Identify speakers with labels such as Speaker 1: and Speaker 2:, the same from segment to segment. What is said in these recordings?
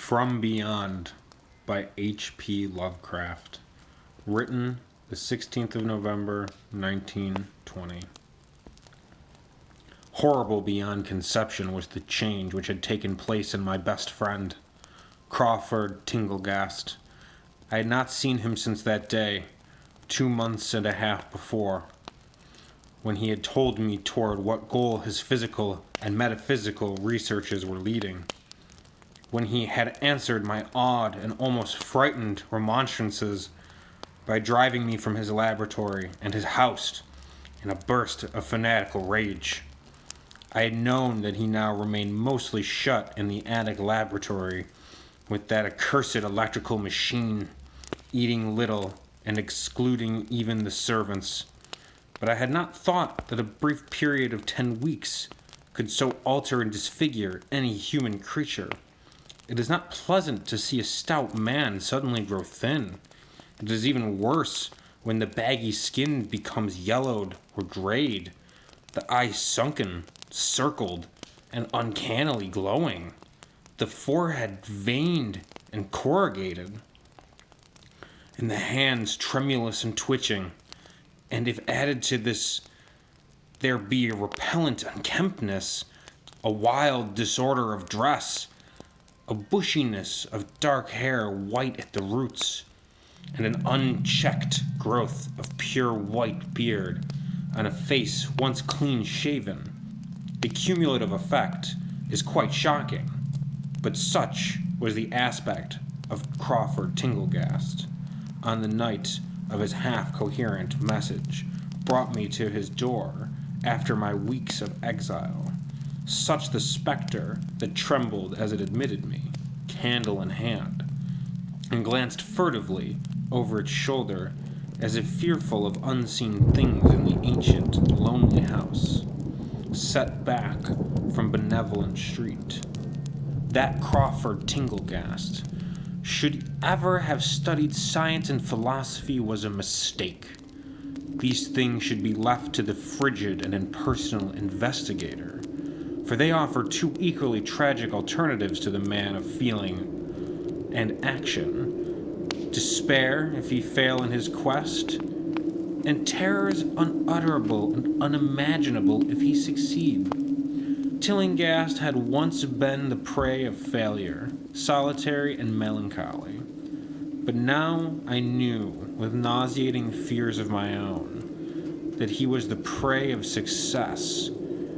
Speaker 1: From Beyond by H.P. Lovecraft. Written the 16th of November, 1920. Horrible beyond conception was the change which had taken place in my best friend, Crawford Tinglegast. I had not seen him since that day, 2 months and a half before, when he had told me toward what goal his physical and metaphysical researches were leading. When he had answered my awed and almost frightened remonstrances by driving me from his laboratory and his house in a burst of fanatical rage. I had known that he now remained mostly shut in the attic laboratory with that accursed electrical machine, eating little and excluding even the servants. But I had not thought that a brief period of 10 weeks could so alter and disfigure any human creature. It is not pleasant to see a stout man suddenly grow thin. It is even worse when the baggy skin becomes yellowed or grayed, the eyes sunken, circled, and uncannily glowing, the forehead veined and corrugated, and the hands tremulous and twitching. And if added to this there be a repellent unkemptness, a wild disorder of dress, a bushiness of dark hair white at the roots, and an unchecked growth of pure white beard on a face once clean-shaven, the cumulative effect is quite shocking. But such was the aspect of Crawford Tinglegast on the night of his half-coherent message brought me to his door after my weeks of exile. Such the spectre that trembled as it admitted me, candle in hand, and glanced furtively over its shoulder as if fearful of unseen things in the ancient, lonely house, set back from benevolent street. That Crawford Tinglegast should ever have studied science and philosophy was a mistake. These things should be left to the frigid and impersonal investigator, for they offer two equally tragic alternatives to the man of feeling and action: despair if he fail in his quest, and terrors unutterable and unimaginable if he succeed. Tillinghast had once been the prey of failure, solitary and melancholy, but now I knew, with nauseating fears of my own, that he was the prey of success.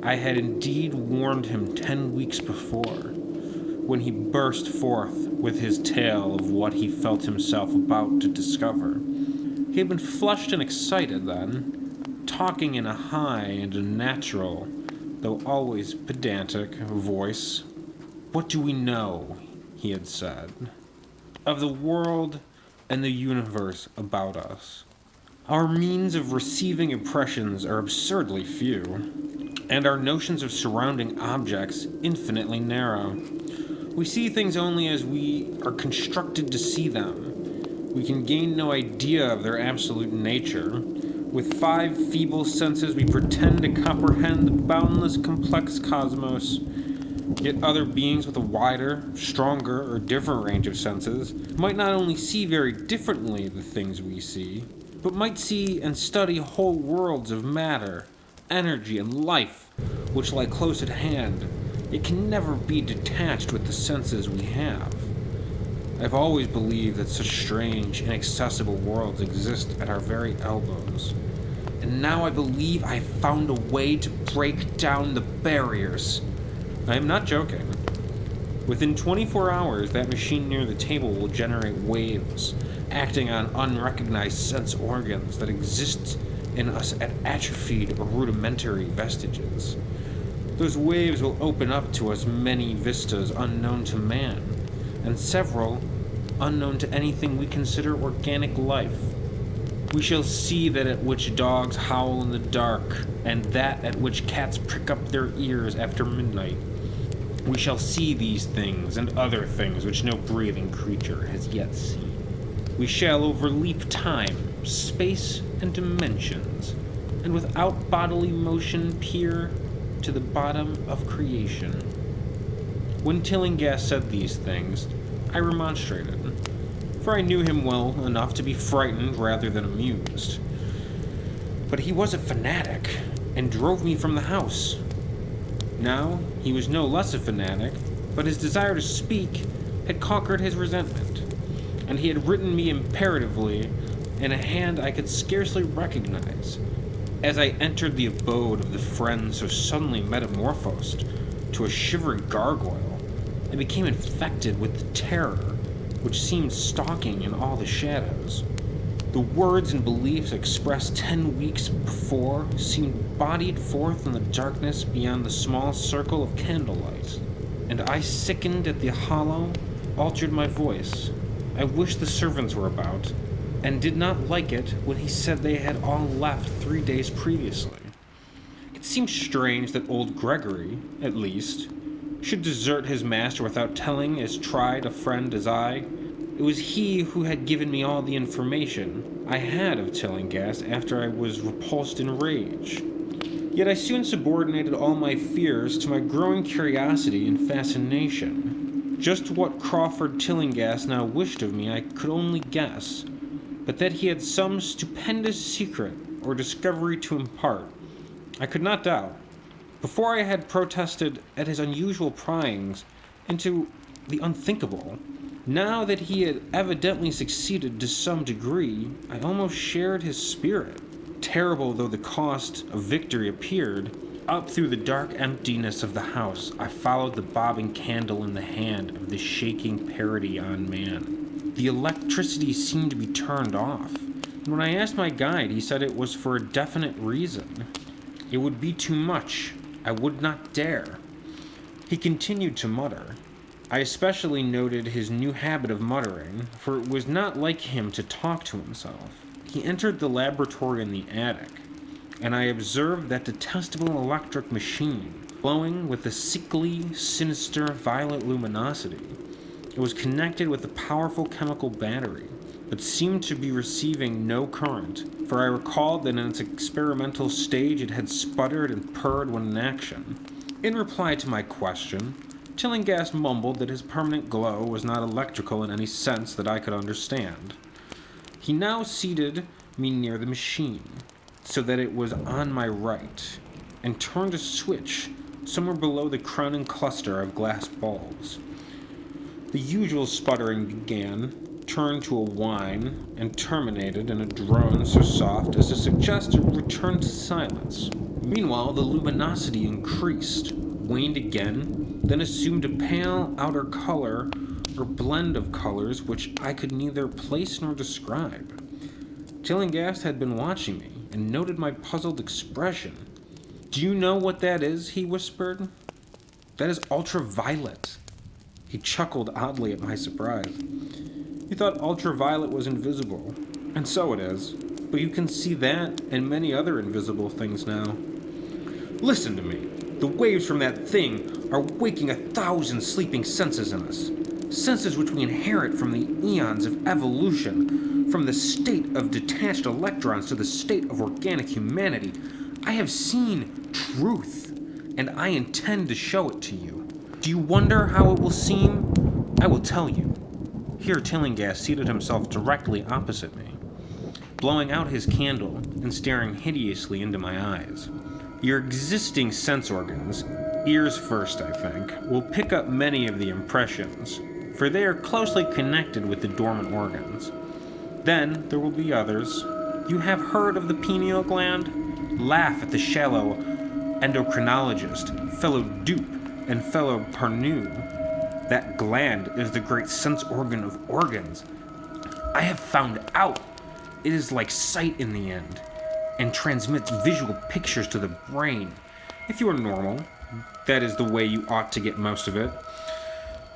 Speaker 1: I had indeed warned him 10 weeks before, when he burst forth with his tale of what he felt himself about to discover. He had been flushed and excited then, talking in a high and a natural, though always pedantic, voice. "What do we know," he had said, "of the world and the universe about us? Our means of receiving impressions are absurdly few, and our notions of surrounding objects infinitely narrow. We see things only as we are constructed to see them. We can gain no idea of their absolute nature. With 5 feeble senses we pretend to comprehend the boundless complex cosmos. Yet other beings with a wider, stronger, or different range of senses might not only see very differently the things we see, but might see and study whole worlds of matter, energy, and life, which lie close at hand. It can never be detached with the senses we have. I've always believed that such strange, inaccessible worlds exist at our very elbows. And now I believe I have found a way to break down the barriers." I am not joking. Within 24 hours, that machine near the table will generate waves, acting on unrecognized sense organs that exist in us at atrophied or rudimentary vestiges. Those waves will open up to us many vistas unknown to man, and several unknown to anything we consider organic life. We shall see that at which dogs howl in the dark, and that at which cats prick up their ears after midnight. We shall see these things and other things which no breathing creature has yet seen. We shall overleap time, space, and dimensions, and without bodily motion peer to the bottom of creation. When Tillinghast said these things, I remonstrated, for I knew him well enough to be frightened rather than amused. But he was a fanatic, and drove me from the house. Now, he was no less a fanatic, but his desire to speak had conquered his resentment, and he had written me imperatively in a hand I could scarcely recognize. As I entered the abode of the friend so suddenly metamorphosed to a shivering gargoyle, I became infected with the terror which seemed stalking in all the shadows. The words and beliefs expressed 10 weeks before seemed bodied forth in the darkness beyond the small circle of candlelight, and I sickened at the hollow, altered my voice. I wished the servants were about, and did not like it when he said they had all left 3 days previously. It seemed strange that old Gregory, at least, should desert his master without telling as tried a friend as I. It was he who had given me all the information I had of Tillinghast after I was repulsed in rage. Yet I soon subordinated all my fears to my growing curiosity and fascination. Just what Crawford Tillinghast now wished of me I could only guess, but that he had some stupendous secret or discovery to impart, I could not doubt. Before I had protested at his unusual pryings into the unthinkable. Now that he had evidently succeeded to some degree, I almost shared his spirit. Terrible though the cost of victory appeared, up through the dark emptiness of the house, I followed the bobbing candle in the hand of the shaking parody-on man. The electricity seemed to be turned off, and when I asked my guide, he said it was for a definite reason. It would be too much. I would not dare. He continued to mutter. I especially noted his new habit of muttering, for it was not like him to talk to himself. He entered the laboratory in the attic, and I observed that detestable electric machine, glowing with a sickly, sinister, violet luminosity. It was connected with a powerful chemical battery, but seemed to be receiving no current, for I recalled that in its experimental stage it had sputtered and purred when in action. In reply to my question, Tillinghast mumbled that his permanent glow was not electrical in any sense that I could understand. He now seated me near the machine, so that it was on my right, and turned a switch somewhere below the crowning cluster of glass bulbs. The usual sputtering began, turned to a whine, and terminated in a drone so soft as to suggest a return to silence. Meanwhile, the luminosity increased, waned again, then assumed a pale outer color or blend of colors which I could neither place nor describe. Tillinghast had been watching me and noted my puzzled expression. "Do you know what that is?" he whispered. "That is ultraviolet." He chuckled oddly at my surprise. He thought ultraviolet was invisible, and so it is, but you can see that and many other invisible things now. Listen to me. The waves from that thing are waking 1,000 sleeping senses in us. Senses which we inherit from the eons of evolution, from the state of detached electrons to the state of organic humanity. I have seen truth, and I intend to show it to you. Do you wonder how it will seem? I will tell you. Here Tillinghast seated himself directly opposite me, blowing out his candle and staring hideously into my eyes. Your existing sense organs, ears first I think, will pick up many of the impressions, for they are closely connected with the dormant organs. Then there will be others. You have heard of the pineal gland? Laugh at the shallow endocrinologist, fellow Dupe and fellow Parnu. That gland is the great sense organ of organs. I have found out it is like sight in the end, and transmits visual pictures to the brain. If you are normal, that is the way you ought to get most of it.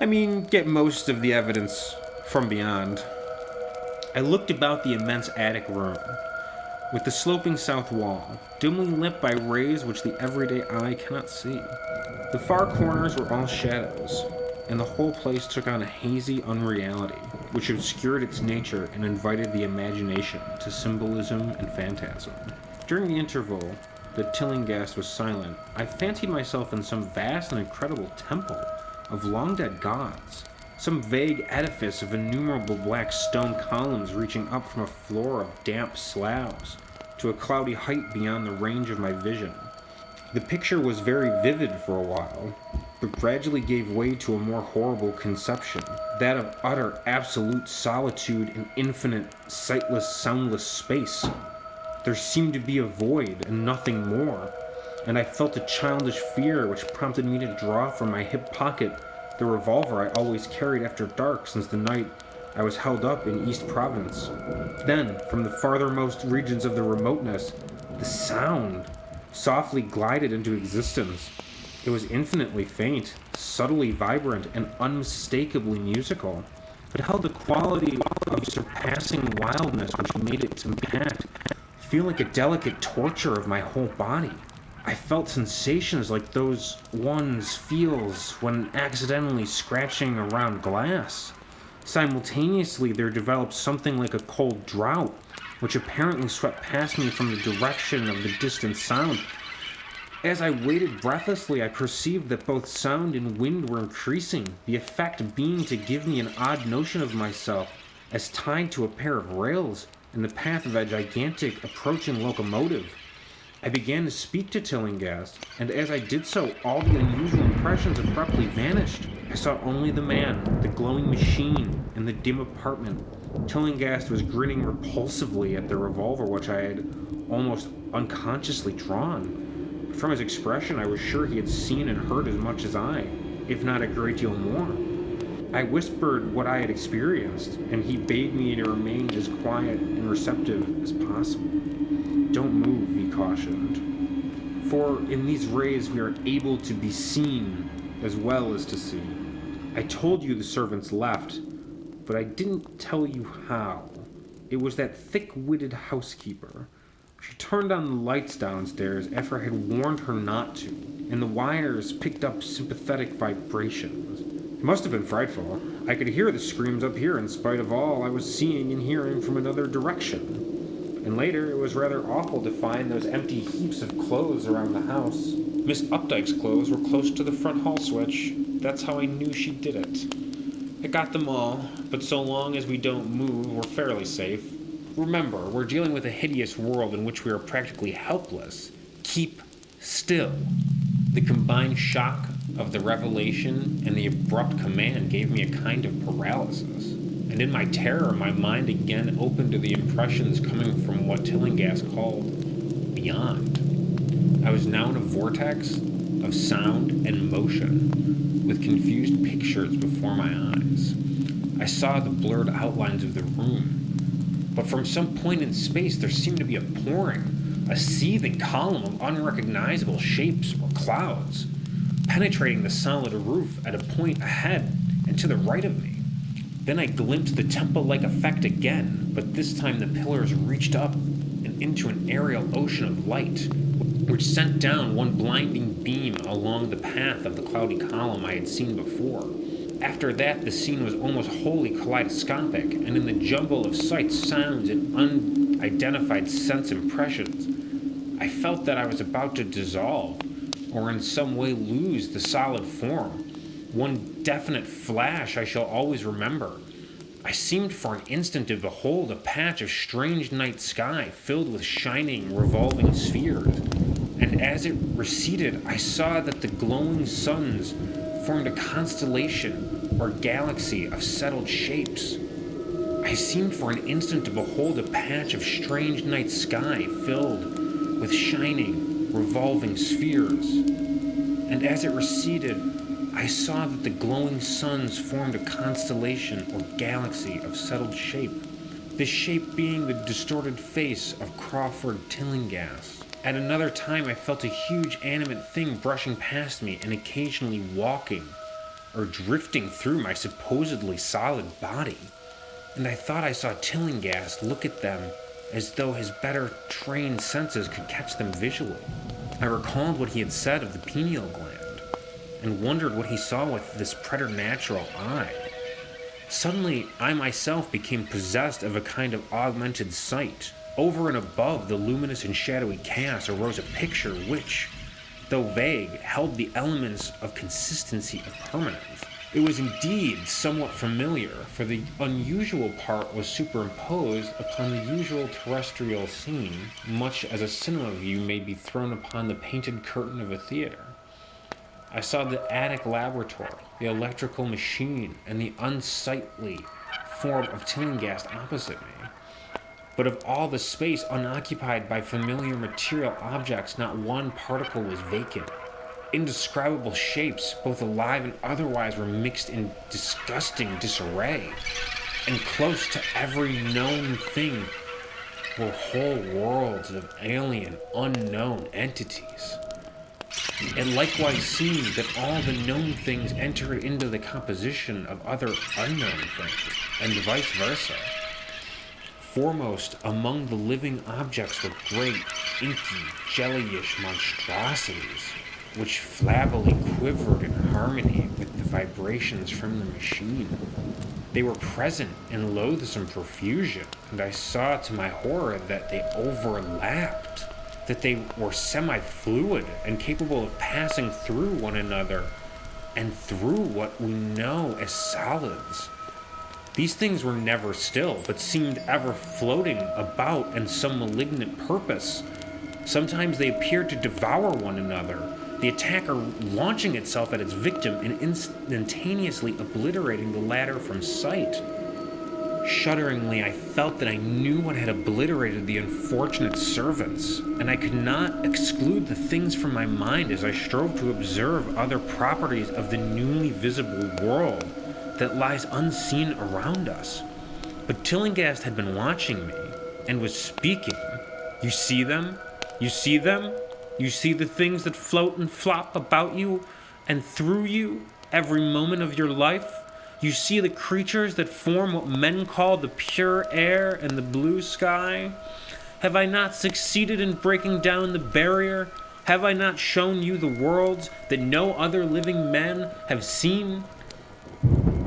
Speaker 1: I mean, get most of the evidence from beyond. I looked about the immense attic room, with the sloping south wall, dimly lit by rays which the everyday eye cannot see. The far corners were all shadows, and the whole place took on a hazy unreality, which obscured its nature and invited the imagination to symbolism and phantasm. During the interval that Tillinghast was silent, I fancied myself in some vast and incredible temple of long-dead gods. some vague edifice of innumerable black stone columns reaching up from a floor of damp slabs to a cloudy height beyond the range of my vision. The picture was very vivid for a while, but gradually gave way to a more horrible conception, that of utter, absolute solitude and infinite, sightless, soundless space. There seemed to be a void and nothing more, and I felt a childish fear which prompted me to draw from my hip pocket the revolver I always carried after dark since the night I was held up in East Province. Then, from the farthermost regions of the remoteness, the sound softly glided into existence. It was infinitely faint, subtly vibrant, and unmistakably musical. It held the quality of surpassing wildness which made its impact feel like a delicate torture of my whole body. I felt sensations like those one feels when accidentally scratching around glass. Simultaneously, there developed something like a cold drought, which apparently swept past me from the direction of the distant sound. As I waited breathlessly, I perceived that both sound and wind were increasing, the effect being to give me an odd notion of myself as tied to a pair of rails in the path of a gigantic approaching locomotive. I began to speak to Tillinghast, and as I did so, all the unusual impressions abruptly vanished. I saw only the man, the glowing machine, and the dim apartment. Tillinghast was grinning repulsively at the revolver which I had almost unconsciously drawn. From his expression, I was sure he had seen and heard as much as I, if not a great deal more. I whispered what I had experienced, and he bade me to remain as quiet and receptive as possible. "Don't move," he cautioned, "for in these rays we are able to be seen as well as to see. I told you the servants left, but I didn't tell you how. It was that thick-witted housekeeper. She turned on the lights downstairs after I had warned her not to, and the wires picked up sympathetic vibrations. It must have been frightful. I could hear the screams up here in spite of all I was seeing and hearing from another direction. And later, it was rather awful to find those empty heaps of clothes around the house. Miss Updike's clothes were close to the front hall switch. That's how I knew she did it. I got them all, but so long as we don't move, we're fairly safe. Remember, we're dealing with a hideous world in which we are practically helpless. Keep still." The combined shock of the revelation and the abrupt command gave me a kind of paralysis. And in my terror, my mind again opened to the impressions coming from what Tillinghast called beyond. I was now in a vortex of sound and motion, with confused pictures before my eyes. I saw the blurred outlines of the room, but from some point in space there seemed to be a pouring, a seething column of unrecognizable shapes or clouds, penetrating the solid roof at a point ahead and to the right of me. Then I glimpsed the temple-like effect again, but this time the pillars reached up and into an aerial ocean of light, which sent down one blinding beam along the path of the cloudy column I had seen before. After that, the scene was almost wholly kaleidoscopic, and in the jumble of sights, sounds, and unidentified sense impressions, I felt that I was about to dissolve, or in some way lose the solid form. One definite flash I shall always remember. I seemed for an instant to behold a patch of strange night sky filled with shining, revolving spheres, and as it receded, I saw that the glowing suns formed a constellation or galaxy of settled shapes. I seemed for an instant to behold a patch of strange night sky filled with shining, revolving spheres, and as it receded, I saw that the glowing suns formed a constellation or galaxy of settled shape, this shape being the distorted face of Crawford Tillinghast. At another time, I felt a huge animate thing brushing past me and occasionally walking or drifting through my supposedly solid body, and I thought I saw Tillinghast look at them as though his better trained senses could catch them visually. I recalled what he had said of the pineal gland, and wondered what he saw with this preternatural eye. Suddenly, I myself became possessed of a kind of augmented sight. Over and above the luminous and shadowy chaos arose a picture which, though vague, held the elements of consistency and permanence. It was indeed somewhat familiar, for the unusual part was superimposed upon the usual terrestrial scene, much as a cinema view may be thrown upon the painted curtain of a theater. I saw the attic laboratory, the electrical machine, and the unsightly form of Tillinghast opposite me. But of all the space unoccupied by familiar material objects, not one particle was vacant. Indescribable shapes, both alive and otherwise, were mixed in disgusting disarray. And close to every known thing were whole worlds of alien, unknown entities. It likewise seemed that all the known things entered into the composition of other unknown things, and vice versa. Foremost among the living objects were great, inky, jellyish monstrosities, which flabbily quivered in harmony with the vibrations from the machine. They were present in loathsome profusion, and I saw to my horror that they overlapped, that they were semi-fluid and capable of passing through one another and through what we know as solids. These things were never still, but seemed ever floating about in some malignant purpose. Sometimes they appeared to devour one another, the attacker launching itself at its victim and instantaneously obliterating the latter from sight. Shudderingly, I felt that I knew what had obliterated the unfortunate servants, and I could not exclude the things from my mind as I strove to observe other properties of the newly visible world that lies unseen around us. But Tillinghast had been watching me, and was speaking. "You see them? You see them? You see the things that float and flop about you and through you every moment of your life? You see the creatures that form what men call the pure air and the blue sky? Have I not succeeded in breaking down the barrier? Have I not shown you the worlds that no other living men have seen?"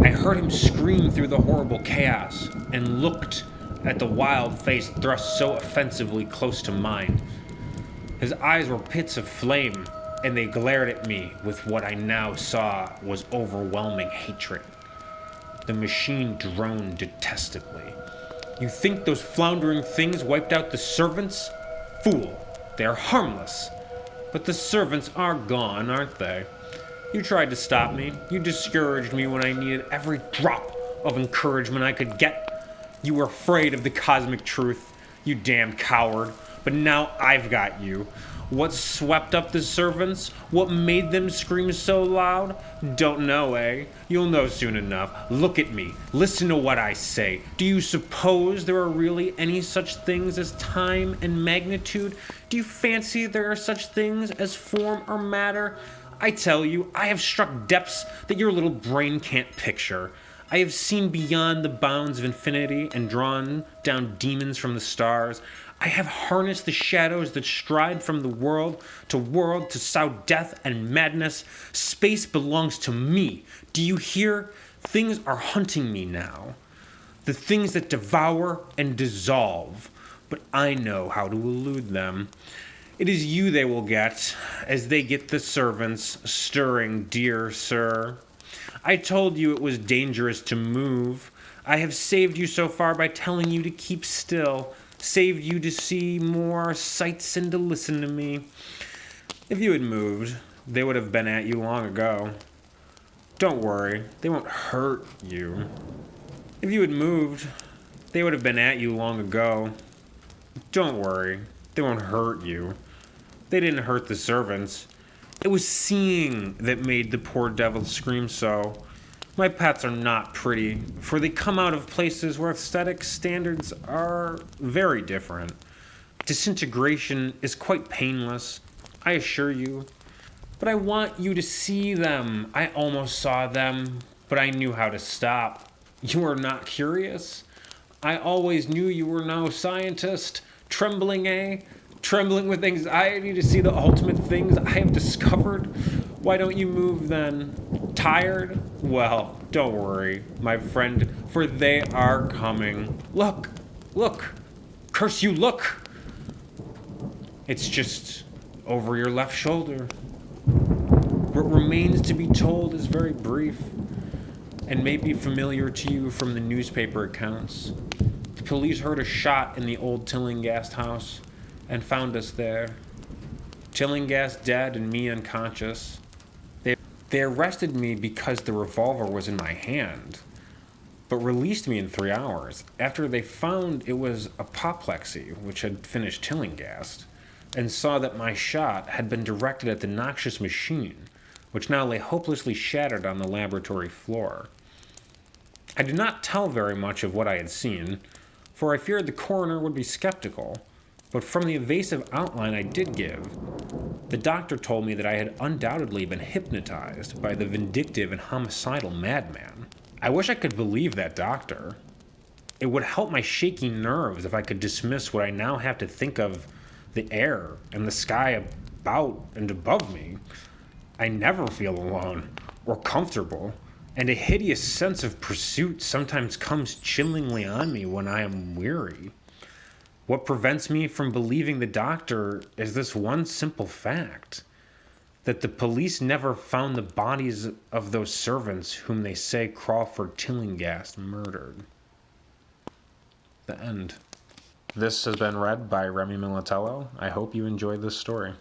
Speaker 1: I heard him scream through the horrible chaos, and looked at the wild face thrust so offensively close to mine. His eyes were pits of flame, and they glared at me with what I now saw was overwhelming hatred. The machine droned detestably. "You think those floundering things wiped out the servants? Fool, they are harmless. But the servants are gone, aren't they? You tried to stop me. You discouraged me when I needed every drop of encouragement I could get. You were afraid of the cosmic truth, you damned coward. But now I've got you. What swept up the servants? What made them scream so loud? Don't know, eh? You'll know soon enough. Look at me. Listen to what I say. Do you suppose there are really any such things as time and magnitude? Do you fancy there are such things as form or matter? I tell you, I have struck depths that your little brain can't picture. I have seen beyond the bounds of infinity and drawn down demons from the stars. I have harnessed the shadows that stride from the world to sow death and madness. Space belongs to me. Do you hear? Things are hunting me now. The things that devour and dissolve. But I know how to elude them. It is you they will get, as they get the servants, stirring, dear sir. I told you it was dangerous to move. I have saved you so far by telling you to keep still. Saved you to see more sights and to listen to me. If you had moved, they would have been at you long ago. Don't worry, they won't hurt you. If you had moved, they would have been at you long ago. Don't worry, they won't hurt you. They didn't hurt the servants. It was seeing that made the poor devil scream so. My pets are not pretty, for they come out of places where aesthetic standards are very different. Disintegration is quite painless, I assure you. But I want you to see them. I almost saw them, but I knew how to stop. You are not curious? I always knew you were no scientist. Trembling, eh? Trembling with anxiety to see the ultimate things I have discovered? Why don't you move then? Tired? Well, don't worry, my friend, for they are coming. Look! Look! Curse you, look! It's just over your left shoulder. What remains to be told is very brief. and may be familiar to you from the newspaper accounts. The police heard a shot in the old Tillinghast house and found us there. Tillinghast dead and me unconscious. They arrested me because the revolver was in my hand, but released me in 3 hours after they found it was apoplexy, which had finished Tillinghast, and saw that my shot had been directed at the noxious machine, which now lay hopelessly shattered on the laboratory floor. I did not tell very much of what I had seen, for I feared the coroner would be skeptical, but from the evasive outline I did give, the doctor told me that I had undoubtedly been hypnotized by the vindictive and homicidal madman. I wish I could believe that doctor. It would help my shaky nerves if I could dismiss what I now have to think of the air and the sky about and above me. I never feel alone or comfortable, and a hideous sense of pursuit sometimes comes chillingly on me when I am weary. What prevents me from believing the doctor is this one simple fact, that the police never found the bodies of those servants whom they say Crawford Tillinghast murdered. The end. This has been read by Remy Militello. I hope you enjoyed this story.